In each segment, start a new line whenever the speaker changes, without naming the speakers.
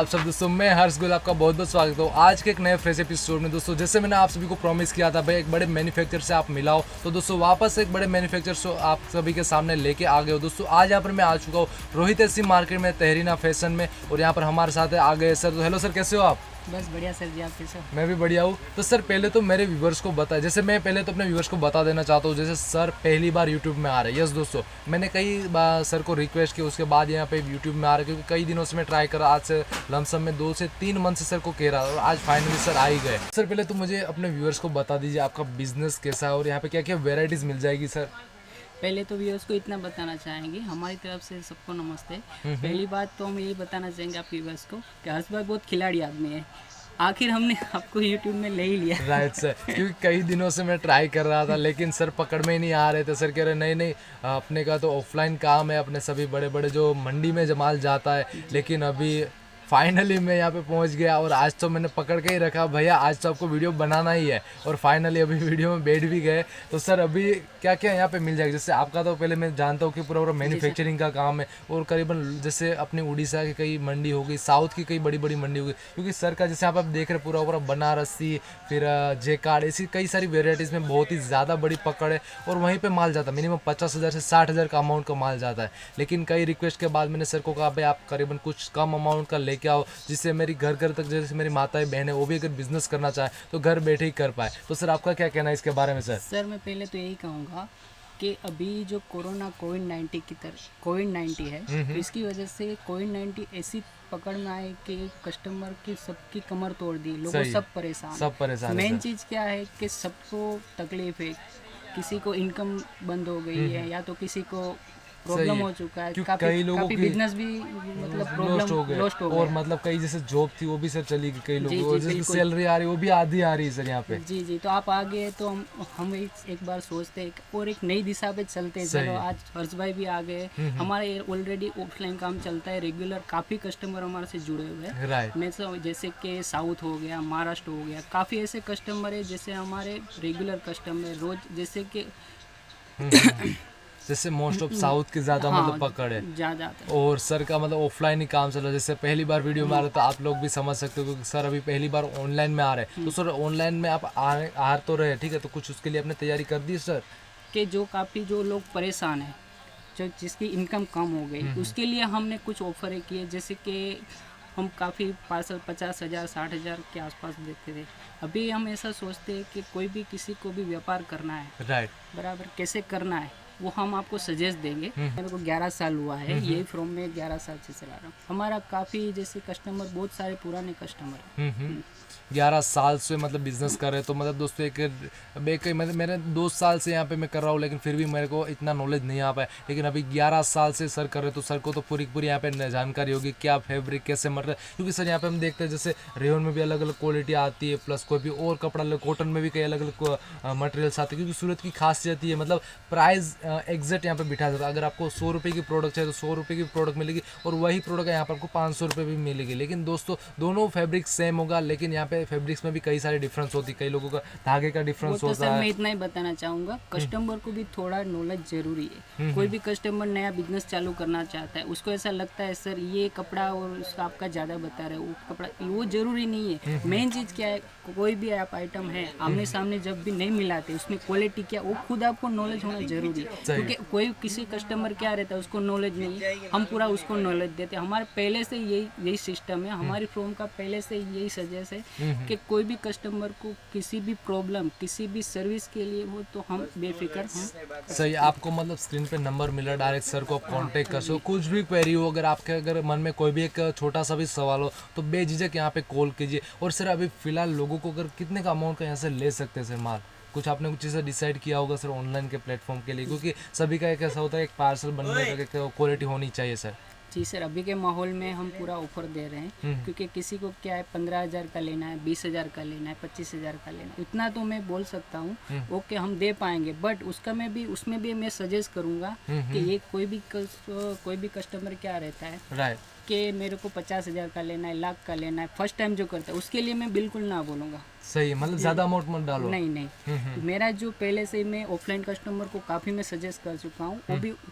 आप सब दोस्तों, मैं हर्ष गुल आपका बहुत बहुत स्वागत हूँ आज के एक नए फ्रेश एपिसोड में। दोस्तों जैसे मैंने आप सभी को प्रॉमिस किया था भाई एक बड़े मैन्युफैक्चर से आप मिलाओ, तो दोस्तों वापस एक बड़े मैन्युफैक्चर से आप सभी के सामने लेके आ गए हो। दोस्तों आज यहाँ पर मैं आ चुका हूँ रोहित एसी मार्केट में, तहरीना फैशन में, और यहाँ पर हमारे साथ आ गए सर। तो हेलो सर, कैसे हो आप?
बस बढ़िया सर जी, आप कैसे हो?
मैं भी बढ़िया हूँ। तो सर पहले तो मेरे व्यूवर्स को बताएं, जैसे मैं पहले तो अपने व्यूवर्स को बता देना चाहता हूँ, जैसे सर पहली बार यूट्यूब में आ रहे हैं। यस दोस्तों, मैंने कई बार सर को रिक्वेस्ट की, उसके बाद यहाँ पे यूट्यूब में आ रहे, क्योंकि कई दिनों से मैं ट्राई कर रहा, आज से लमसम में 2 से 3 मंथ से सर को कह रहा, और आज फाइनली सर आ ही गए। सर पहले तो मुझे अपने व्यूवर्स को बता दीजिए आपका बिजनेस कैसा है और यहाँ पे क्या क्या वेराइटीज़ मिल जाएगी सर?
पहले तो व्यूअर्स को इतना बताना चाहेंगे, हमारी तरफ से सबको नमस्ते। पहली बात तो हम यही बताना चाहेंगे आप व्यूअर्स को कि हर्ष भाई बहुत खिलाड़ी आदमी है। आखिर हमने आपको यूट्यूब में ले ही लिया।
राइट सर, क्योंकि कई दिनों से मैं ट्राई कर रहा था, लेकिन सर पकड़ में ही नहीं आ रहे थे। सर कह रहे नहीं नहीं, अपने का तो ऑफलाइन काम है, अपने सभी बड़े बड़े जो मंडी में जमाल जाता है। लेकिन अभी फाइनली मैं यहाँ पे पहुँच गया, और आज तो मैंने पकड़ के ही रखा भैया, आज तो आपको वीडियो बनाना ही है, और फाइनली अभी वीडियो में बैठ भी गए। तो सर अभी क्या क्या यहाँ पे मिल जाएगा? जैसे आपका तो पहले मैं जानता हूँ कि पूरा मैन्युफैक्चरिंग का काम है, और करीबन जैसे अपनी उड़ीसा की कई मंडी हो गई, साउथ की कई बड़ी बड़ी मंडी हो गई, क्योंकि सर का जैसे आप देख रहे पूरा बनारसी, फिर जेकार्ड, ऐसी कई सारी वेराइटीज़ में बहुत ही ज़्यादा बड़ी पकड़ है, और वहीं पर माल जाता है। मिनिमम 50,000 से 60,000 का अमाउंट का माल जाता है। लेकिन कई रिक्वेस्ट के बाद मैंने सर को कहा भाई आप करीबन कुछ कम अमाउंट का लेके आओ, जिससे मेरी घर घर तक, जैसे मेरी माताएं बहन है वो भी अगर बिजनेस करना चाहे तो घर बैठे ही कर पाए। तो सर आपका क्या कहना है इसके बारे में? सर
मैं पहले तो यही कहूँगा कि अभी जो कोविड-19 की तरह कोविड-19 है, तो इसकी वजह से कोविड-19 ऐसी पकड़ में आए कि कस्टमर की सबकी कमर तोड़ दी, लोगों सब परेशान। मेन चीज़ क्या है कि सबको तकलीफ है, किसी को इनकम बंद हो गई है, या तो किसी को प्रॉब्लम हो चुका है,
कई लोगों की
बिजनेस भी मतलब
लॉस्ट हो गए, और मतलब कई जैसे जॉब थी वो भी सर चली गई, कई लोगों को जैसे सैलरी आ रही है वो भी आधी आ रही है सर यहाँ पे।
जी, तो आप आ गए तो हम एक बार सोचते हैं और एक नई दिशा पे चलते हैं। चलो आज हर्ष भाई भी आ गए, हमारे ऑलरेडी ऑफलाइन काम चलता है रेगुलर, काफ़ी कस्टमर हमारे से जुड़े हुए हैं।
राइट,
मैं जैसे कि साउथ हो गया, महाराष्ट्र हो गया, काफ़ी ऐसे कस्टमर है जैसे हमारे रेगुलर कस्टमर रोज, जैसे कि
जैसे मोस्ट ऑफ साउथ की ज़्यादा मतलब पकड़ है
ज़्यादा,
और सर का मतलब ऑफलाइन ही काम चल रहा है। जैसे पहली बार वीडियो में आ रहे तो आप लोग भी समझ सकते हो, क्योंकि सर अभी पहली बार ऑनलाइन में आ रहे हैं। तो सर ऑनलाइन में आप आ तो रहे, ठीक है, तो कुछ उसके लिए आपने तैयारी कर दी सर?
कि जो लोग परेशान हैं, जो जिसकी इनकम कम हो गई, उसके लिए हमने कुछ ऑफर किए। जैसे कि हम काफ़ी पार्सल 50,000 60,000 के आसपास देते थे। अभी हम ऐसा सोचते हैं कि कोई भी किसी को भी व्यापार करना है,
राइट,
बराबर कैसे करना है वो हम आपको सजेस्ट देंगे। मेरे को 11 साल हुआ है, यही फ्रॉम में 11 साल से चला रहा हूँ। हमारा काफ़ी जैसे कस्टमर, बहुत सारे पुराने कस्टमर हैं।
11 साल से मतलब बिजनेस कर रहे, तो मतलब दोस्तों एक मतलब मेरे 2 साल से यहाँ पे मैं कर रहा हूँ, लेकिन फिर भी मेरे को इतना नॉलेज नहीं आ पाया। लेकिन अभी 11 साल से सर कर रहे, तो सर को तो पूरी यहाँ पे जानकारी होगी क्या फैब्रिक कैसे मर रहा है, क्योंकि सर यहाँ पे हम देखते हैं जैसे रेयन में भी अलग अलग क्वालिटी आती है, प्लस कोई भी और कपड़ा, कॉटन में भी कई अलग अलग मटेरियल्स आते हैं, क्योंकि सूरत की खासियत ये है, मतलब प्राइस एग्जैक्ट यहाँ पे बिठा जाता है। अगर आपको 100 रुपये की प्रोडक्ट चाहिए तो 100 रुपये की प्रोडक्ट मिलेगी, और वही प्रोडक्ट यहाँ पर आपको 500 रुपये भी मिलेगी। लेकिन दोस्तों दोनों फैब्रिक सेम होगा, लेकिन यहाँ पे फैब्रिक्स में भी कई सारी डिफरेंस होती है, कई लोगों का धागे का डिफरेंस होता है।
मैं इतना ही बताना चाहूँगा, कस्टमर को भी थोड़ा नॉलेज जरूरी है। कोई भी कस्टमर नया बिजनेस चालू करना चाहता है, उसको ऐसा लगता है सर ये कपड़ा और उसका आपका ज़्यादा बता रहे, वो कपड़ा वो जरूरी नहीं है। मेन चीज़ क्या है, कोई भी आप आइटम है आमने सामने जब भी नहीं मिलाते, उसमें क्वालिटी क्या, वो खुद आपको नॉलेज होना जरूरी है। क्योंकि कोई किसी कस्टमर क्या रहता है, उसको नॉलेज नहीं है, हम पूरा उसको नॉलेज देते हैं। हमारे पहले से यही सिस्टम है, हमारी फर्म का पहले से यही सजेस्ट है कि कोई भी कस्टमर को किसी भी प्रॉब्लम, किसी भी सर्विस के लिए हो तो हम बेफिक्र हम
सही। आपको मतलब स्क्रीन पे नंबर मिला, डायरेक्ट सर को आप कांटेक्ट कर सकते हो, कुछ भी क्वेरी हो, अगर मन में कोई भी एक छोटा सा भी सवाल हो तो बेझिझक यहाँ पे कॉल कीजिए। और सर अभी फिलहाल लोगों को अगर कितने का अमाउंट का यहाँ से ले सकते हैं सर माल? कुछ आपने कुछ चीज़ें डिसाइड किया होगा सर ऑनलाइन के प्लेटफॉर्म के लिए, क्योंकि सभी का एक ऐसा होता है एक पार्सल बनने का एक क्वालिटी होनी चाहिए सर।
जी सर, अभी के माहौल में हम पूरा ऑफर दे रहे हैं, क्योंकि किसी को क्या है 15,000 का लेना है, 20,000 का लेना है, 25,000 का लेना है, इतना तो मैं बोल सकता हूँ ओके हम दे पाएंगे। बट उसमें भी मैं सजेस्ट करूँगा कि ये कोई भी कस्टमर क्या रहता है,
राइट,
कि मेरे को 50,000 का लेना है, लाख का लेना है, फर्स्ट टाइम जो करता है उसके लिए मैं बिल्कुल ना बोलूँगा।
सही है, मतलब ज्यादा अमाउंट मत डालो।
नहीं नहीं, मेरा जो पहले से मैं ऑफलाइन कस्टमर को काफ़ी मैं सजेस्ट कर चुका हूँ,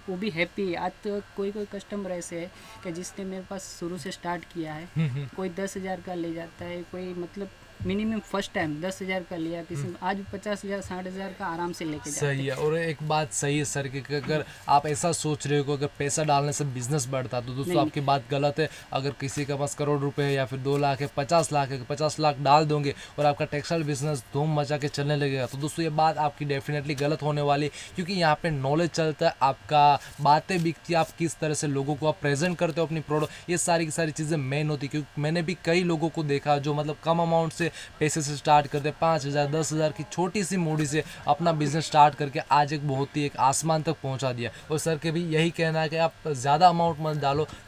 वो भी हैप्पी है। आज तो कोई कस्टमर ऐसे है कि जिसने मेरे पास शुरू से स्टार्ट किया है, कोई 10,000 का ले जाता है, कोई मतलब मिनिमम फर्स्ट टाइम 10,000 का लिया, किसी आज 50,000 60,000 का आराम से लेके जाते हैं।
सही है। और एक बात सही है सर कि अगर आप ऐसा सोच रहे हो कि अगर पैसा डालने से बिजनेस बढ़ता है तो दोस्तों आपकी बात गलत है। अगर किसी के पास करोड़ रुपए है या फिर 2 लाख है, 50 लाख है, 50 लाख डाल दोगे और आपका टेक्सटाइल बिजनेस धूम मचा के चलने लगेगा तो दोस्तों ये बात आपकी डेफिनेटली गलत होने वाली है, क्योंकि यहाँ पे नॉलेज चलता है, आपका बातें बिकती है, आप किस तरह से लोगों को आप प्रेजेंट करते हो अपनी प्रोडक्ट, ये सारी की सारी चीज़ें मेन होती है। क्योंकि मैंने भी कई लोगों को देखा जो मतलब कम अमाउंट से पैसे से स्टार्ट करते 5,000 10,000 की छोटी सी मूडी से अपना बिजनेस स्टार्ट करके आज एक बहुत ही एक आसमान तक पहुंचा दिया। और सर के भी यही कहना है कि आप ज़्यादा अमाउंट मत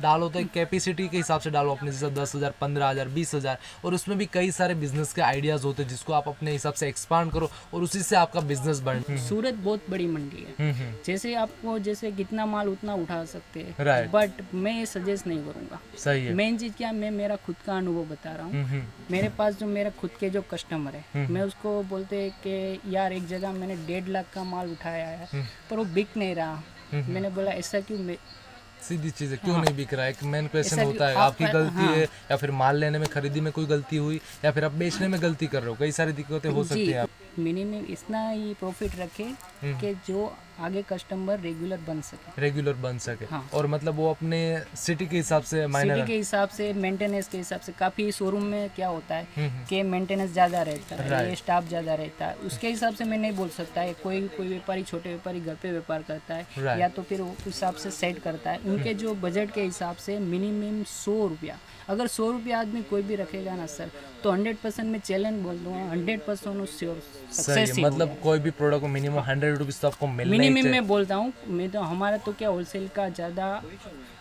डालो तो एक कैपेसिटी के हिसाब से डालो, अपने जैसे 10,000 15,000 20,000, और उसमें भी कई सारे बिजनेस के आइडियाज़ होते हैं जिसको आप अपने हिसाब से एक्सपांड करो और उसी से आपका बिजनेस बढ़े।
सूरत बहुत बड़ी मंडी है, जैसे आपको जैसे कितना माल उतना उठा सकते हैं,
राइट।
बट मैं ये सजेस्ट नहीं करूँगा।
सही है।
मेन चीज़ क्या, मैं मेरा खुद का अनुभव बता रहा हूँ। मेरे पास जो मेरा खुद के जो कस्टमर है, मैं उसको बोलते हैं कि यार एक जगह मैंने 1.5 लाख का माल उठाया है पर वो बिक नहीं रहा। मैंने बोला ऐसा क्यों,
सीधी चीज़ है, क्यों नहीं बिक रहा है? एक मेन क्वेश्चन
ऐसा
होता है,
आप-
आपकी गलती
हाँ।
है या फिर माल लेने में खरीदी में कोई गलती हुई या फिर आप बेचने में गलती कर रहे हो, कई सारी दिक्कतें हो सकती
जी,
है। आप
मिनिमम इतना ही प्रॉफिट रखे कि जो आगे कस्टमर रेगुलर बन सके,
रेगुलर बन सके।
हाँ।
और मतलब वो अपने सिटी के हिसाब से मायने
सिटी के हिसाब से, मेंटेनेंस के हिसाब से। काफ़ी शोरूम में क्या होता है कि मेंटेनेंस ज़्यादा रहता है, ये स्टाफ ज़्यादा रहता है, उसके हिसाब से मैं नहीं बोल सकता है। कोई व्यापारी, छोटे व्यापारी घर पे व्यापार करता है या तो फिर उस हिसाब से सेट करता है। उनके जो बजट के हिसाब से मिनिमम 100 रुपया, अगर 100 रुपया आदमी कोई भी रखेगा ना सर, तो 100% मैं चैलेंज बोल दूँगा, 100% सक्सेस ही
मतलब कोई भी प्रोडक्ट को मिनिमम 100 रुपीज़ तो आपको मिलना ही
मिनिमम
चाहिए।
मैं बोलता हूँ। मैं तो हमारा तो क्या होलसेल का ज़्यादा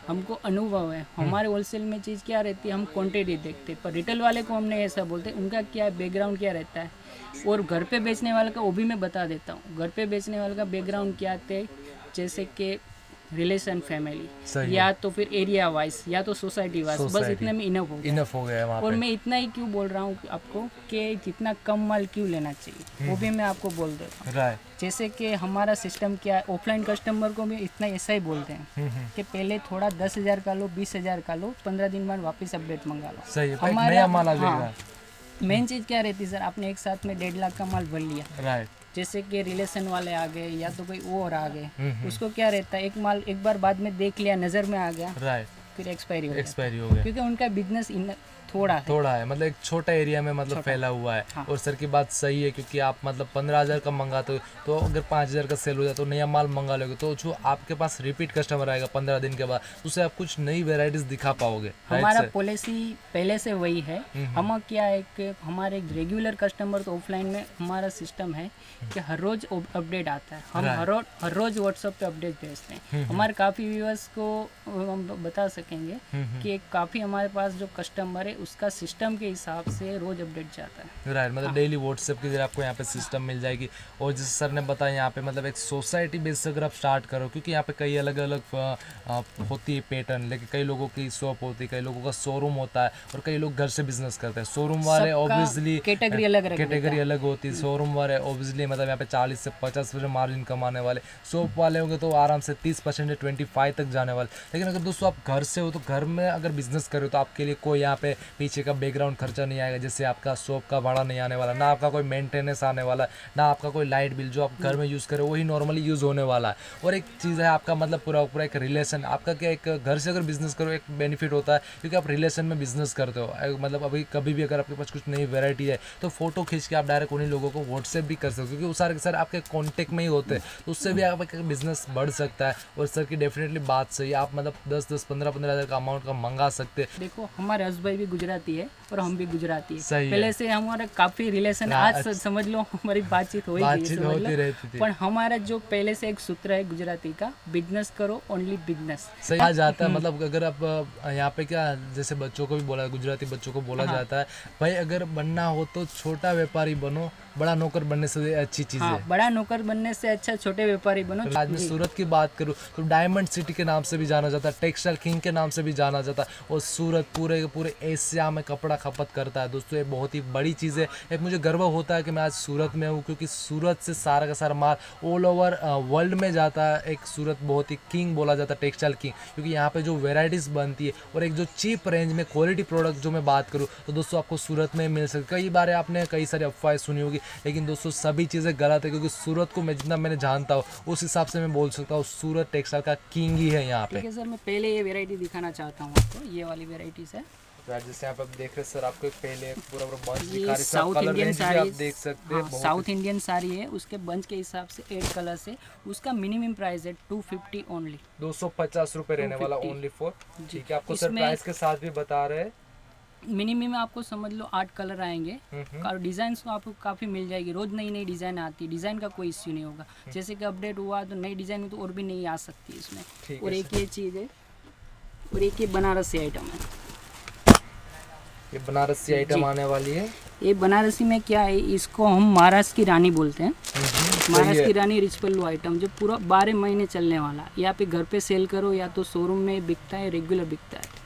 हमको अनुभव है। हमारे होलसेल में चीज़ क्या रहती है, हम क्वांटिटी देखते हैं, पर रिटेल वाले को हमने ऐसा बोलते हैं, उनका क्या बैकग्राउंड क्या रहता है। और घर पे बेचने वाले का वो भी मैं बता देता हूँ, घर पे बेचने वाले का बैकग्राउंड क्या थे, जैसे कि रिलेशन फैमिली, या तो फिर एरिया वाइज, या तो सोसाइटी वाइज, बस इतने में इनफ
हो गया है वहाँ
और
पे।
मैं इतना ही क्यों बोल रहा हूँ आपको कि जितना कम माल क्यों लेना चाहिए, वो भी मैं आपको बोल देता हूँ।
राइट।
जैसे कि हमारा सिस्टम क्या है, ऑफलाइन कस्टमर को भी इतना ऐसा ही बोलते हैं कि पहले थोड़ा 10,000 का लो, 20,000 का लो, 15 दिन बाद वापस अपडेट मंगा लो।
सही है, नया माल आ जाएगा।
हाँ, मेन चीज़ क्या रहती है सर, आपने एक साथ में 1.5 लाख का माल भर लिया,
राइट।
जैसे कि रिलेशन वाले आ गए या तो कोई और आ गए, उसको क्या रहता है, एक माल एक बार बाद में देख लिया, नज़र में आ गया,
राइट,
फिर एक्सपायरी हो
गया,
क्योंकि उनका बिजनेस थोड़ा है,
मतलब एक छोटा एरिया में मतलब फैला हुआ है।
हाँ।
और सर की बात सही है, क्योंकि आप मतलब 15,000 का मंगाते हो तो अगर 5,000 का सेल हो जाए तो नया माल मंगा लोगे तो जो आपके पास रिपीट कस्टमर आएगा 15 दिन के बाद, उसे आप कुछ नई वेराइटीज दिखा पाओगे।
हमारा पॉलिसी पहले से वही है। हम क्या है कि हमारे रेगुलर कस्टमर तो ऑफलाइन में हमारा सिस्टम है कि हर रोज अपडेट आता है, हम हर रोज व्हाट्सएप पे अपडेट भेजते हैं। हमारे काफ़ी व्यूअर्स को हम बता सकेंगे कि काफ़ी हमारे पास जो कस्टमर है उसका सिस्टम के हिसाब से रोज अपडेट जाता है।
राइट, मतलब डेली व्हाट्सएप की जरिए आपको यहाँ पे सिस्टम मिल जाएगी। और जैसे सर ने बताया यहाँ पे मतलब एक सोसाइटी बेस अगर आप स्टार्ट करो, क्योंकि यहाँ पे कई अलग अलग होती है पैटर्न, लेकिन कई लोगों की शॉप होती है, कई लोगों का शोरूम होता है और कई लोग घर से बिजनेस करते हैं। शोरूम वाले ऑब्वियसली
कैटेगरी
अलग होती है। शोरूम वाले ऑब्वियसली मतलब यहाँ पे 40 से 50% मार्जिन कमाने वाले, शॉप वाले होंगे तो आराम से 30% 25 तक जाने वाले। लेकिन अगर दोस्तों आप घर से हो तो घर में अगर बिजनेस करो तो आपके लिए कोई यहाँ पे पीछे का बैकग्राउंड खर्चा नहीं आएगा, जैसे आपका शॉप का भाड़ा नहीं आने वाला, ना आपका कोई मेंटेनेंस आने वाला, ना आपका कोई लाइट बिल जो आप घर में यूज़ करो वही नॉर्मली यूज़ होने वाला है। और एक चीज़ है आपका मतलब पूरा एक रिलेशन, आपका क्या एक घर से अगर बिजनेस करो एक बेनिफिट होता है क्योंकि आप रिलेशन में बिजनेस करते हो। मतलब अभी कभी भी अगर आपके पास कुछ नई वेराइटी है तो फोटो खींच के आप डायरेक्ट उन्हीं लोगों को व्हाट्सएप भी कर सकते हो, क्योंकि वो सारे के सारे आपके कॉन्टेक्ट में ही होते हैं, तो उससे भी आपका बिजनेस बढ़ सकता है। और सर की डेफिनेटली बात सही है, आप मतलब 10-10 15-15 हज़ार का अमाउंट का मंगा सकते हैं।
देखो हमारे हस्बैंड भी गुजराती है और हम भी गुजराती है,
सही है।
पहले से हमारा काफी रिलेशन, आज समझ लो हमारी बातचीत होती
रहती थी।
पर हमारा जो पहले से एक सूत्र है गुजराती का, बिजनेस करो ओनली बिजनेस।
सही आ जाता है। मतलब अगर आप यहाँ पे क्या जैसे बच्चों को भी बोला, गुजराती बच्चों को बोला जाता है भाई अगर बनना हो तो छोटा व्यापारी बनो, बड़ा नौकर बनने से अच्छी चीज है।
बड़ा नौकर बनने से अच्छा छोटे व्यापारी बनो।
आज मैं सूरत की बात करूँ तो डायमंड सिटी के नाम से भी जाना जाता है, टेक्सटाइल किंग के नाम से भी जाना जाता है। और सूरत पूरे समस्या में कपड़ा खपत करता है। दोस्तों ये बहुत ही बड़ी चीज़ है। एक मुझे गर्व होता है कि मैं आज सूरत में हूँ, क्योंकि सूरत से सारा का सारा माल ऑल ओवर वर्ल्ड में जाता है। एक सूरत बहुत ही किंग बोला जाता है, टेक्सटाइल किंग, क्योंकि यहाँ पे जो वेराइटीज़ बनती है और एक जो चीप रेंज में क्वालिटी प्रोडक्ट जो मैं बात करूँ तो दोस्तों आपको सूरत में मिल सकती। कई बार आपने कई सारी अफवाहें सुनी होगी, लेकिन दोस्तों सभी चीज़ें गलत है, क्योंकि सूरत को मैं जितना मैंने जानता हूँ उस हिसाब से मैं बोल सकता हूँ सूरत टेक्सटाइल का किंग ही है यहाँ पे।
ठीक है सर, मैं पहले ये वेराइटी दिखाना चाहता हूँ आपको, ये वाली वेराइटीज है।
जैसे यहाँ पे आप देख रहे हैं सर, आपको एक पहले पूरा बंच दिखा
ये
रहे हैं,
साउथ
कलर
इंडियन
रेंज भी
साड़ी,
आप देख सकते हैं। बहुत
साउथ इंडियन साड़ी है, उसके बंच के हिसाब से 8 कलर्स है। उसका मिनिमम प्राइस है 250 ओनली,
250 रुपये रहने वाला
250
ओनली फॉर। ठीक है, आपको सर
इसमें-
प्राइस के साथ भी बता रहे हैं।
मिनिमम आपको समझ लो 8 कलर आएंगे और डिज़ाइन तो आपको काफ़ी मिल जाएगी। रोज़ नई नई डिज़ाइन आती है, डिज़ाइन का कोई इश्यू नहीं होगा। जैसे कि अपडेट हुआ तो नई डिज़ाइन में तो और भी नई आ सकती है इसमें।
ठीक
और
है
एक ये चीज़ है, और एक ये बनारसी आइटम है।
ये बनारसी आइटम आने वाली है।
ये बनारसी में क्या है, इसको हम महाराष्ट्र की रानी बोलते हैं। महाराष्ट्र की रानी रिच पल्लू आइटम जो पूरा 12 महीने चलने वाला, या पे घर पे सेल करो या तो शोरूम में बिकता है, रेगुलर बिकता है,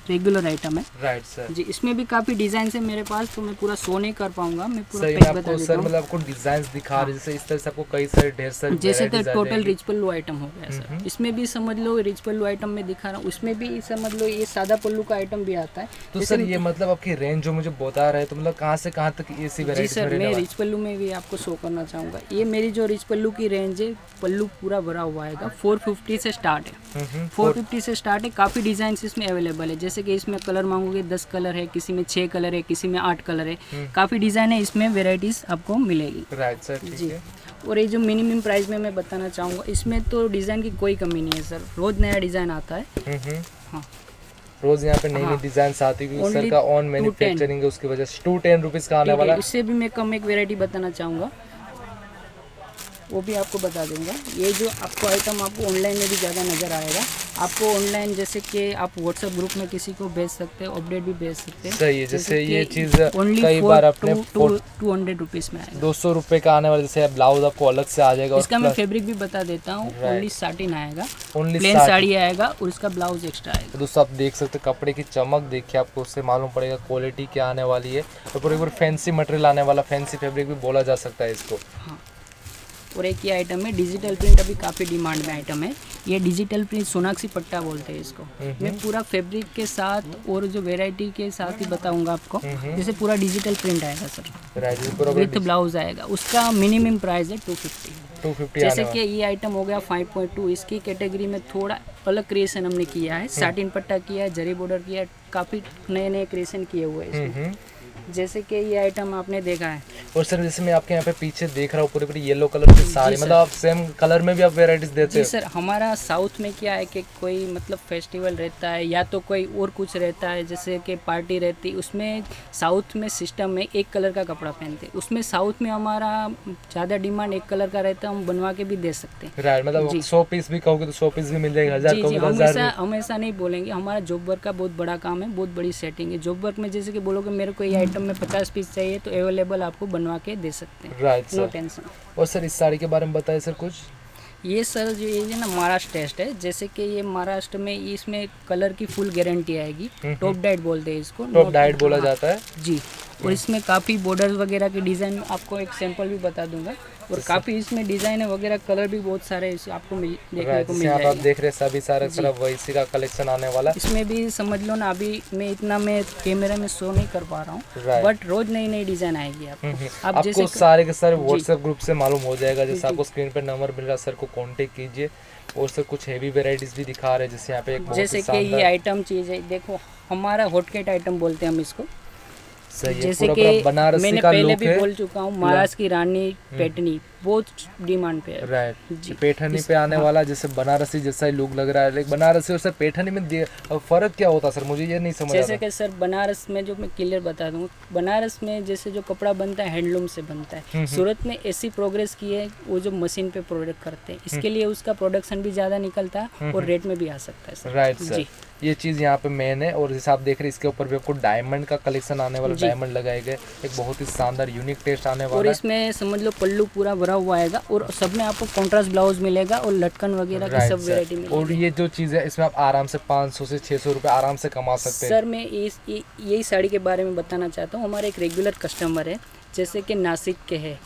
रेगुलर आइटम है।
राइट सर
जी, इसमें भी काफी डिजाइन है मेरे पास, तो मैं पूरा शो नहीं कर पाऊंगा, मैं पूरा
सही
पेज
में
बता
आपको
देता
सर
हूँ।
मतलब आपको डिजाइन दिखा रहे, जैसे इस तरह से आपको कई सारे ढेर सारे
जैसे तो
varieties आ
टोटल
जाएंगी।
रिच पल्लू आइटम हो गया सर। इसमें भी समझ लो रिच पल्लू आइटम में दिखा रहा हूँ, उसमें भी समझ लो ये सादा पल्लू का आइटम भी आता है।
तो सर ये मतलब आपकी रेंज जो मुझे बता रहे हैं, तो मतलब कहाँ से कहाँ तक ये सी
जी
वेराइटीज
सर,
रहने
मैं
वाली?
रिच पल्लू में भी आपको शो करना चाहूँगा। ये मेरी जो रिच पल्लू की रेंज है, पल्लू पूरा भरा हुआ आएगा, 450 से स्टार्ट है। 450 से स्टार्ट है। काफ़ी डिज़ाइन इसमें अवेलेबल है, जैसे कि इसमें कलर मांगोगे 10 कलर है, किसी में 6 कलर है, किसी में 8 कलर है। काफ़ी डिज़ाइन है, इसमें वेराइटीज़ आपको मिलेगी।
राइट सर ठीक
जी,
है।
और ये जो मिनिमम प्राइस में मैं बताना चाहूँगा, इसमें तो डिज़ाइन की कोई कमी नहीं है सर, रोज़ नया डिज़ाइन आता है। हाँ,
रोज यहाँ पे नई नई
हाँ।
डिजाइन आती है, क्योंकि सर
Only
का ऑन
210
मैन्युफैक्चरिंग है, उसकी वजह से 210 रुपीज का आने
ठीक
वाला
है।
है।
इससे भी मैं कम एक वेराइटी बताना चाहूँगा, वो भी आपको बता दूंगा। ये जो आपको आइटम आपको ऑनलाइन में भी ज़्यादा नज़र आएगा। आपको ऑनलाइन जैसे कि आप व्हाट्सएप ग्रुप में किसी को भेज सकते हो, अपडेट भी भेज सकते हैं।
सही है, जैसे ये चीज
ओनली
कई बार अपने
200 रुपीज़ में आएगा।
200 रुपए का आने वाला, जैसे ब्लाउज आपको अलग से आ जाएगा।
इसका मैं फैब्रिक भी बता देता हूँ, ओनली साटिन आएगा,
ओनली
प्लेन साड़ी आएगा और इसका ब्लाउज एक्स्ट्रा आएगा।
तो दोस्तों आप देख सकते हैं कपड़े की चमक देखिए, आपको उससे मालूम पड़ेगा क्वालिटी क्या आने वाली है। तो पूरे फैंसी मटेरियल आने वाला, फैंसी फैब्रिक भी बोला जा सकता है इसको।
हाँ, और एक ये आइटम है डिजिटल प्रिंट, अभी काफ़ी डिमांड में आइटम है। ये डिजिटल प्रिंट सोनाक्षी पट्टा बोलते हैं इसको। मैं पूरा फैब्रिक के साथ और जो वैरायटी के साथ ही बताऊंगा आपको। जैसे पूरा डिजिटल प्रिंट आएगा सर, विथ ब्लाउज आएगा। उसका मिनिमम प्राइस है 250। जैसे कि ये आइटम हो गया 5.2, इसकी कैटेगरी में थोड़ा अलग क्रिएशन हमने किया है। साटिन पट्टा किया है, जरी बॉर्डर किया है, काफ़ी नए नए क्रिएशन किए हुए हैं इसमें। जैसे कि ये आइटम आपने देखा है।
और सर जैसे मैं आपके यहाँ पे पीछे देख रहा हूँ पूरी पूरी येलो कलर की साड़ी, मतलब आप सेम कलर में भी आप वेराइटीज देते
जी
हो?
सर, हमारा साउथ में क्या है कि कोई मतलब फेस्टिवल रहता है या तो कोई और कुछ रहता है, जैसे कि पार्टी रहती है, उसमें साउथ में सिस्टम में एक कलर का कपड़ा पहनते हैं। उसमें साउथ में हमारा ज़्यादा डिमांड एक कलर का रहता है, हम बनवा के भी दे सकते हैं।
राइट, मतलब 100 पीस भी कहोगे तो 100 पीस भी मिल जाएगा, 1000
जी,
कहोगे तो 1000
हमेशा नहीं बोलेंगे। हमारा जॉब वर्क का बहुत बड़ा काम है, बहुत बड़ी सेटिंग है। जॉब वर्क में जैसे कि बोलोगे मेरे को ये आइटम में 50 पीस चाहिए तो अवेलेबल आपको बनवा के दे सकते हैं।
Right
no
sir.
टेंशन।
और सर इस साड़ी के बारे में बताइए सर कुछ।
ये सर जो ये ना महाराष्ट्र टेस्ट है, जैसे कि ये महाराष्ट्र में इसमें कलर की फुल गारंटी आएगी। टॉप डाइट बोलते हैं इसको,
टॉप डाइट बोला जाता है
जी। और इसमें काफ़ी बॉर्डर वगैरह के डिज़ाइन आपको एक सैंपल भी बता दूंगा। और काफ़ी इसमें डिज़ाइन वगैरह कलर भी बहुत सारे आपको देखने को मिल
आप
जाएंगे।
देख रहे हैं सभी सारा सारा वैसी का कलेक्शन आने वाला है।
इसमें भी समझ लो ना, अभी मैं कैमरा में शो नहीं कर पा रहा हूँ,
Right.
बट रोज नई नई डिज़ाइन आएगी आपको। आप जैसे
आपको सारे के सारे व्हाट्सएप ग्रुप से मालूम हो जाएगा। जैसे आपको स्क्रीन पे नंबर मिल रहा है, सर को कांटेक्ट कीजिए। और सर कुछ हेवी वेराइटीज भी दिखा रहे हैं, जैसे यहाँ पे एक बहुत ही
जैसे कि ये आइटम चीज़ है, देखो हमारा हॉटकेट आइटम बोलते हैं हम इसको।
सही है,
जैसे
पूरा
कि
पूरा बनारसी
मैंने
का
पहले
लुक
भी
है।
बोल चुका हूँ, महाराष्ट्र की रानी पैठनी बहुत डिमांड पे है।
राइट,
जी।
पैठनी पे आने वाला, जैसे बनारसी जैसा ही लुक लग रहा है। लेकिन बनारसी और सर पैठनी में फर्क क्या होता है सर, मुझे ये नहीं समझ आ
जैसे
रहा।
कि सर बनारस में जो मैं क्लियर बता दूँ, बनारस में जैसे जो कपड़ा बनता है हैंडलूम से बनता है। सूरत में ऐसी प्रोग्रेस की है, वो जो मशीन पे प्रोडक्ट करते हैं, इसके लिए उसका प्रोडक्शन भी ज़्यादा निकलता है और रेट में भी आ सकता है सर।
Right sir.
जी,
ये चीज़ यहाँ पे मेन है। और जैसे आप देख रहे हैं इसके ऊपर भी आपको डायमंड का कलेक्शन आने वाला, डायमंड लगाए गए, एक बहुत ही शानदार यूनिक टेस्ट आने
और
वाला है।
इसमें समझ लो पल्लू पूरा भरा हुआ आएगा और सब में आपको कॉन्ट्रास्ट ब्लाउज मिलेगा और लटकन वगैरह की सब वेरायटी मिलेगी।
और ये जो चीज़ है इसमें आप आराम से 500 से 600 रुपये आराम से कमा सकते हैं।
सर मैं यही साड़ी के बारे में बताना चाहता हूँ। हमारे एक रेगुलर कस्टमर है जैसे कि नासिक के है,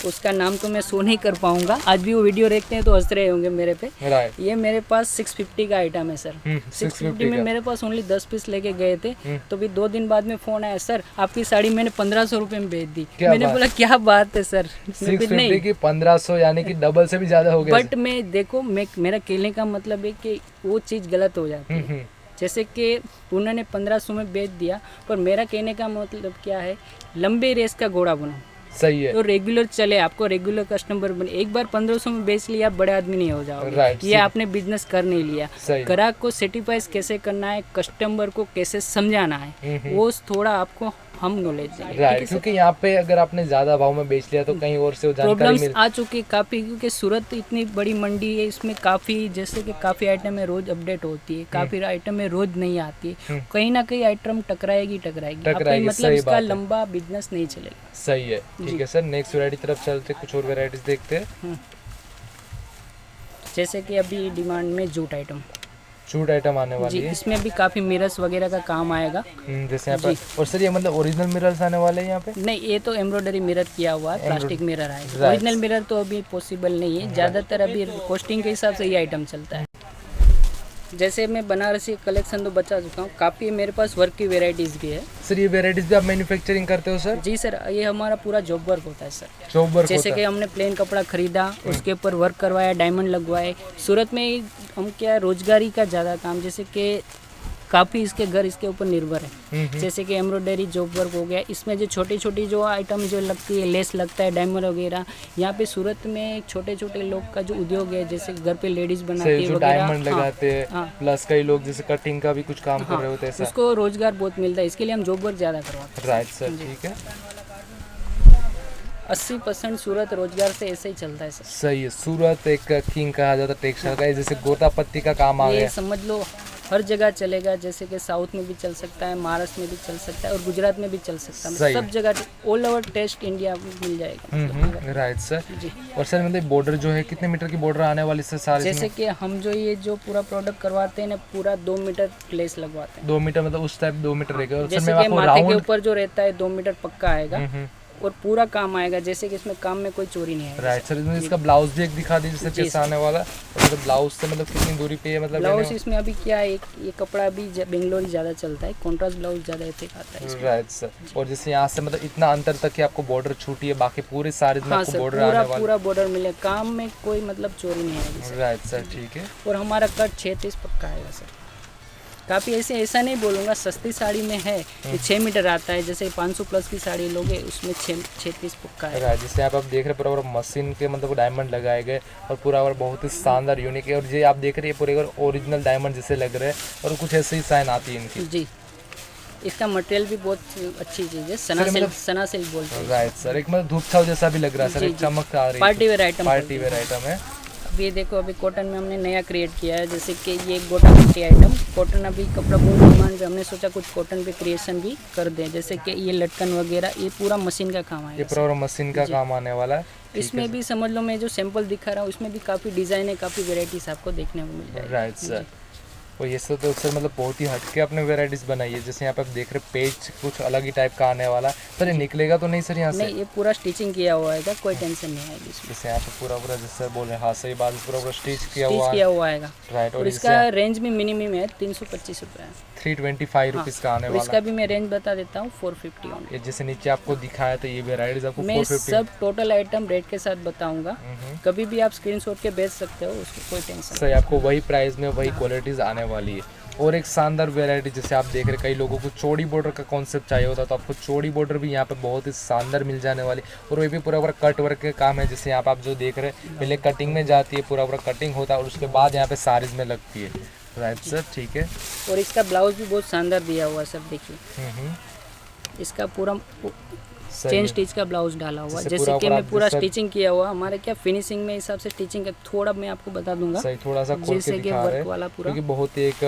उसका नाम तो मैं शो नहीं कर पाऊंगा, आज भी वो वीडियो देखते हैं तो हंस रहे होंगे मेरे पे।
राइट।
ये मेरे पास 650 का आइटम है सर। 650 में मेरे पास ओनली 10 पीस लेके गए थे, तो भी 2 दिन बाद में फोन आया, सर आपकी साड़ी मैंने 1500 रुपये में बेच दी। मैंने बोला क्या बात है सर।
650 की 1500 यानी कि डबल से भी ज्यादा हो गया।
बट मैं देखो मेरा कहने का मतलब है कि वो चीज़ गलत हो जाती है। जैसे कि उन्होंने 1500 में बेच दिया, पर मेरा कहने का मतलब क्या है, लंबे रेस का घोड़ा बनो।
सही है।
तो रेगुलर चले, आपको रेगुलर कस्टमर बने। एक बार 1500 में बेच लिया, आप बड़े आदमी नहीं हो जाओगे।
राइट।
ये आपने बिजनेस कर नहीं लिया। ग्राहक को सेटिस्फाइज कैसे करना है, कस्टमर को कैसे समझाना है, वो थोड़ा आपको हम नॉलेज देंगे।
राइट। क्योंकि यहाँ पे अगर आपने ज्यादा भाव में बेच लिया तो कहीं और से जानकारी
प्रॉब्लम्स आ चुकी काफ़ी, क्योंकि सूरत इतनी बड़ी मंडी है, इसमें काफ़ी जैसे कि काफ़ी आइटम है रोज अपडेट होती है, काफ़ी आइटम है रोज नहीं आती है, कहीं ना कहीं आइटम टकराएगी। आपका मतलब इसका लंबा बिजनेस नहीं चलेगा।
सही है। ठीक है सर, नेक्स्ट वैरायटी तरफ चलते, कुछ और वैरायटीज देखते हैं।
जैसे कि अभी डिमांड में जूट
आइटम आने वाली है।
इसमें भी काफी मिरर्स वगैरह का काम आएगा।
जैसे यहाँ पर। और सर ये मतलब ओरिजिनल मिरर्स आने वाले हैं यहाँ पे?
नहीं, ये तो एम्ब्रॉयडरी मिरर किया हुआ है, प्लास्टिक मिरर आएगा। ओरिजिनल मिरर तो अभी पॉसिबल नहीं है, ज्यादातर अभी कॉस्टिंग के हिसाब से ये आइटम चलता है। जैसे मैं बनारसी कलेक्शन तो बचा चुका हूँ, काफ़ी मेरे पास वर्क की वेराइटीज़ भी है।
सर ये वेराइटीज भी आप मैन्युफैक्चरिंग करते हो सर?
जी सर, ये हमारा पूरा जॉब वर्क होता है सर।
जॉब वर्क
जैसे कि हमने प्लेन कपड़ा खरीदा, उसके ऊपर वर्क करवाया, डायमंड लगवाए। सूरत में हम क्या रोजगारी का ज़्यादा काम, जैसे कि काफ़ी इसके घर इसके ऊपर निर्भर है। जैसे कि एम्ब्रॉयडरी जॉब वर्क हो गया, इसमें जो छोटी छोटी जो आइटम जो लगती है, लेस लगता है, डायमंड वगैरह। यहाँ पे सूरत में छोटे छोटे लोग का जो उद्योग है, जैसे घर पे लेडीज बनाती है वगैरह,
डायमंड लगाते हैं, प्लस कई लोग जैसे कटिंग का भी कुछ काम कर रहे होते हैं,
उसको रोजगार बहुत मिलता है, इसके लिए हम जॉब वर्क ज़्यादा करवाते हैं।
राइट सर, ठीक है।
80% सूरत रोजगार से ऐसे ही चलता है सर।
सही है। सूरत एक किंग कहा जाता है टेक्सटाइल का, जैसे गोता पत्ती का काम आ गया,
समझ लो हर जगह चलेगा। जैसे कि साउथ में भी चल सकता है, महाराष्ट्र में भी चल सकता है और गुजरात में भी चल सकता है। सब जगह ऑल ओवर टेस्ट इंडिया में मिल जाएगा।
Right sir. और सर मतलब बॉर्डर जो है कितने मीटर की बॉर्डर आने वाली सर सारे?
जैसे कि हम जो ये जो पूरा प्रोडक्ट करवाते हैं ना, पूरा 2 मीटर लेस लगवाते हैं।
2 मीटर मतलब उस टाइप 2 मीटर रहेगा।
जैसे कि माथे के ऊपर जो रहता है 2 मीटर पक्का आएगा और पूरा काम आएगा। जैसे कि इसमें काम में कोई चोरी नहीं है।
Right sir. इसमें इसका ब्लाउज भी एक दिखा दीजिए सर कैसा आने वाला, मतलब ब्लाउज से मतलब कितनी दूरी पे है? मतलब
ब्लाउज इसमें अभी क्या है, ये कपड़ा भी बेंगलोरी ज़्यादा चलता है, कॉन्ट्रास्ट ब्लाउज ज़्यादा ऐसे आता है।
Right sir. और जैसे यहाँ से मतलब इतना अंतर तक कि आपको बॉर्डर छूटी है, बाकी पूरे सारे में आपको बॉर्डर आने वाला,
पूरा बॉर्डर मिले, काम में कोई मतलब चोरी नहीं आएगी।
राइट सर, ठीक है।
और हमारा कट 36 पक्का आएगा सर। काफ़ी ऐसा नहीं बोलूँगा, सस्ती साड़ी में है ये 6 मीटर आता है। जैसे 500 प्लस की साड़ी लोगे उसमें 36 पक्का है।
राइट। जैसे आप देख रहे पूरा मशीन के मतलब डायमंड लगाए गए और पूरा बहुत ही शानदार यूनिक है। और ये आप देख रहे हैं पूरे ओरिजिनल डायमंड जैसे लग रहे हैं और कुछ ऐसे ही साइन आती है इनकी।
जी, इसका मटेरियल भी बहुत अच्छी चीज़ है, सना सिल्क बोलते हैं।
Right sir. एक मतलब धूप छाव जैसा भी लग रहा है सर, एक चमक आ रही है।
पार्टी वेयर आइटम
है।
ये देखो अभी कॉटन में हमने नया क्रिएट किया है, जैसे कि ये गोटा पट्टी आइटम। कॉटन अभी कपड़ा बहुत डिमांड पे, हमने सोचा कुछ कॉटन पे क्रिएशन भी कर दें। जैसे कि ये लटकन वगैरह, ये पूरा मशीन का काम है,
ये पूरा मशीन का काम आने वाला है।
इसमें भी समझ लो मैं जो सैंपल दिखा रहा हूँ, इसमें भी काफ़ी डिज़ाइन है, काफ़ी वेराइटीज आपको देखने को मिल जाएगी।
Right sir. और ये सब तो सर मतलब बहुत ही हटके अपने वेराइटीज़ बनाई है। जैसे यहाँ पे आप देख रहे पेज कुछ अलग ही टाइप का आने वाला है। सर ये निकलेगा तो नहीं सर यहाँ से?
नहीं, ये पूरा स्टिचिंग किया हुआ है, कोई टेंशन नहीं आएगी इसमें।
जैसे यहाँ पे पूरा जैसे सर बोल रहे हैं, हाँ सही बात, पूरा स्टिच किया हुआ
आएगा।
राइट।
और इसका रेंज भी मिनिमम है 325 रुपये,
325 रुपीज़ का आने वाला।
इसका भी मैं रेंज बता देता हूँ 450 ऑनली।
जैसे नीचे आपको दिखाया तो ये वेराइटीज आपको
मैं सब टोटल आइटम रेट के साथ बताऊंगा, कभी भी आप स्क्रीनशॉट के भेज सकते हो, उसको कोई टेंशन
सही। आपको वही प्राइस में वही क्वालिटीज़ आने वाली है। और एक शानदार वेराइटी जैसे आप देख रहे, कई लोगों को चौड़ी बॉर्डर का कॉन्सेप्ट चाहिए होता है, तो आपको चौड़ी बॉर्डर भी यहाँ पे बहुत ही शानदार मिल जाने वाली। और वो भी पूरा कट वर्क का काम है। जैसे यहाँ पे आप जो देख रहे हैं, पहले कटिंग में जाती है, पूरा कटिंग होता है और उसके बाद यहाँ पे साड़ीज में लगती है। राइट सर, ठीक है।
और इसका ब्लाउज भी बहुत शानदार दिया हुआ है सर, देखिए इसका पूरा चेन स्टिच का ब्लाउज डाला हुआ है। जैसे कि मैं पूरा स्टिचिंग किया हुआ, हमारे क्या फिनिशिंग में हिसाब से स्टिचिंग है, थोड़ा मैं आपको बता दूंगा।
सही, थोड़ा सा खोल के दिखा रहे हैं,
वाला पूरा
क्योंकि बहुत ही एक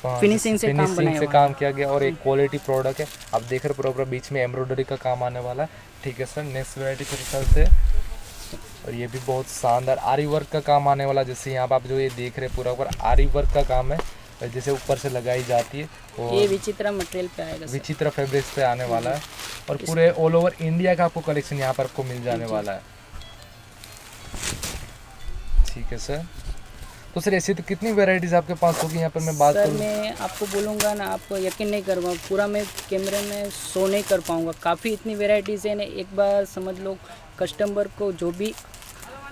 फिनिशिंग से काम बनाया हुआ
काम किया गया और एक क्वालिटी प्रोडक्ट है। आप देख रहे पूरा बीच में एम्ब्रॉयडरी का काम आने वाला है। ठीक है सर, नेक्स्ट वैरायटी फिर चलते हैं। और ये भी बहुत शानदार आरी वर्क का काम आने वाला, जैसे यहाँ पर आप जो ये देख रहे हैं पूरा ऊपर आरी वर्क का काम है, जैसे ऊपर से लगाई जाती है। और
ये विचित्रा मटेरियल पे आएगा सर।
विचित्रा फैब्रिक्स पे आने वाला है और पूरे ऑल ओवर इंडिया का आपको कलेक्शन यहाँ पर आपको मिल जाने वाला है। ठीक है सर, तो सर ऐसी तो कितनी वेराइटीज आपके पास होगी यहाँ पर मैं बात
सर
करूँ?
मैं आपको बोलूँगा ना, आपको यकीन नहीं कर पाऊँगा, पूरा मैं कैमरे में शो नहीं कर पाऊँगा। काफ़ी इतनी वेराइटीज़ है ना, एक बार समझ लो कस्टमर को जो भी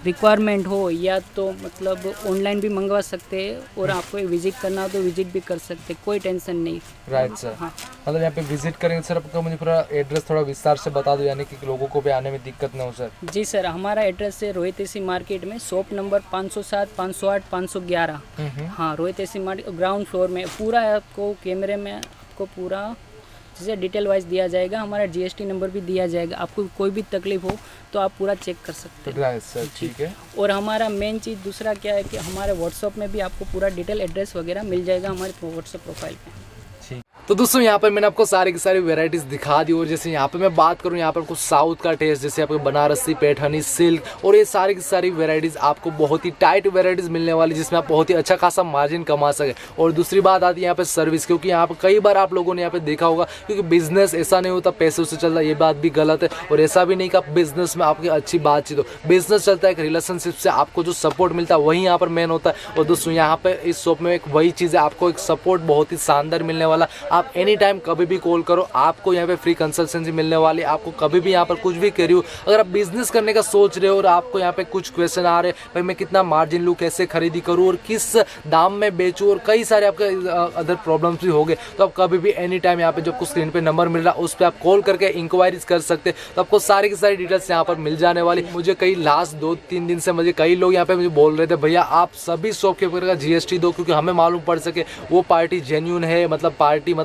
रिक्वायरमेंट हो या तो मतलब ऑनलाइन भी मंगवा सकते हैं और आपको विजिट करना हो तो विजिट भी कर सकते हैं, कोई टेंशन नहीं।
Right sir.
हाँ
मतलब यहाँ पे विजिट करेंगे सर, आपको मुझे पूरा एड्रेस थोड़ा विस्तार से बता दो, यानी कि लोगों को भी आने में दिक्कत ना हो सर।
जी सर, हमारा एड्रेस है रोहित एसी मार्केट में, शॉप नंबर 507, 508, 511। हाँ, Rohit AC market ground floor में। पूरा आपको कैमरे में आपको पूरा जैसे डिटेल वाइज दिया जाएगा, हमारा जीएसटी नंबर भी दिया जाएगा। आपको कोई भी तकलीफ हो तो आप पूरा चेक कर सकते हैं।
राइट सर, ठीक है।
और हमारा मेन चीज़ दूसरा क्या है कि हमारे व्हाट्सएप में भी आपको पूरा डिटेल एड्रेस वगैरह मिल जाएगा हमारे व्हाट्सएप प्रोफाइल पे।
ठीक, तो दोस्तों यहाँ पर मैंने आपको सारी की सारी वेराइटीज दिखा दी। और जैसे यहाँ पे मैं बात करूँ, यहाँ पर कुछ साउथ का टेस्ट, जैसे आपको बनारसी, पैठनी, सिल्क और ये सारी की सारी वेराइटीज आपको बहुत ही टाइट वेराइटीज मिलने वाली, जिसमें आप बहुत ही अच्छा खासा मार्जिन कमा सके। और दूसरी बात आती है यहाँ पे सर्विस, क्योंकि यहाँ पर कई बार आप लोगों ने यहाँ पे देखा होगा, क्योंकि बिजनेस ऐसा नहीं होता पैसे से चलता, ये बात भी गलत है। और ऐसा भी नहीं कि आप बिजनेस में आपकी अच्छी बातचीत हो, बिजनेस चलता है एक रिलेशनशिप से, आपको जो सपोर्ट मिलता है वही यहाँ पर मेन होता है। और दोस्तों यहाँ पे इस शॉप में एक वही चीज़ है, आपको एक सपोर्ट बहुत ही शानदार मिलने वाला। आप एनी टाइम कभी भी कॉल करो, आपको यहाँ पे फ्री कंसल्टेंसी मिलने वाली। आपको कभी भी यहाँ पर कुछ भी करियो, अगर आप बिजनेस करने का सोच रहे हो और आपको यहाँ पे कुछ क्वेश्चन आ रहे हैं, भाई मैं कितना मार्जिन लूँ, कैसे खरीदी करूँ और किस दाम में बेचूँ, और कई सारे आपके अदर प्रॉब्लम्स भी हो गए, तो आप कभी भी एनी टाइम यहाँ पे जो आपको स्क्रीन पे नंबर मिल रहा है उस पर आप कॉल करके इंक्वायरीज कर सकते हैं। तो आपको सारी की सारी डिटेल्स यहाँ पर मिल जाने वाली। मुझे कई लास्ट 2-3 दिन से मुझे कई लोग यहाँ पे मुझे बोल रहे थे, भैया आप सभी शॉप के ऊपर का जीएसटी दो, क्योंकि हमें मालूम पड़ सके वो पार्टी जेन्यून है, मतलब पार्टी मतलब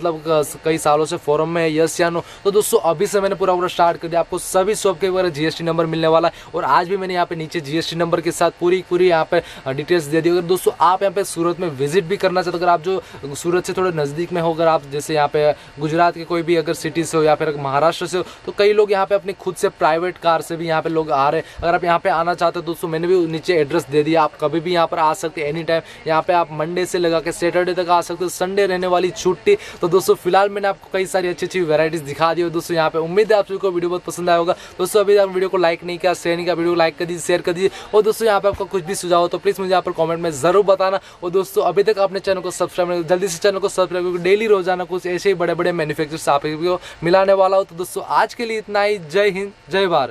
कई सालों से फोरम में है, यस या नो। तो दोस्तों अभी से मैंने पूरा स्टार्ट कर दिया, आपको सभी शॉप के ऊपर जीएसटी नंबर मिलने वाला है। और आज भी मैंने यहाँ पे नीचे जीएसटी नंबर के साथ पूरी यहाँ पे डिटेल्स दे दी। अगर दोस्तों आप यहाँ पे सूरत में विजिट भी करना चाहते हो, अगर आप जो सूरत से थोड़े नज़दीक में हो, अगर आप जैसे यहाँ पे गुजरात के कोई भी अगर सिटी से हो या फिर महाराष्ट्र से हो, तो कई लोग यहाँ पे अपनी खुद से प्राइवेट कार से भी यहाँ पे लोग आ रहे हैं। अगर आप यहाँ पे आना चाहते हो दोस्तों, मैंने भी नीचे एड्रेस दे दिया, आप कभी भी यहाँ पर आ सकते हैं एनी टाइम। यहाँ पे आप मंडे से लगा के सैटरडे तक आ सकते हो, संडे रहने वाली छुट्टी। तो दोस्तों फिलहाल मैंने आपको कई सारी अच्छी वेराइटीज दिखा दी हो दोस्तों यहाँ पे। उम्मीद है आप सभी को वीडियो बहुत पसंद आया होगा। दोस्तों अभी आप वीडियो को लाइक नहीं किया, शेयर नहीं किया, वीडियो को लाइक कर दीजिए, शेयर कर दीजिए। और दोस्तों यहाँ पे आपका कुछ भी सुझाव हो तो प्लीज मुझे यहाँ पर कमेंट में जरूर बताना। और दोस्तों अभी तक आपने चैनल को सब्सक्राइब, जल्दी से चैनल को सब्सक्राइब, क्योंकि डेली रोजाना कुछ ऐसे ही बड़े बड़े मैन्युफैक्चरर्स आपको मिलाने वाला हो। तो दोस्तों आज के लिए इतना ही। जय हिंद, जय भारत।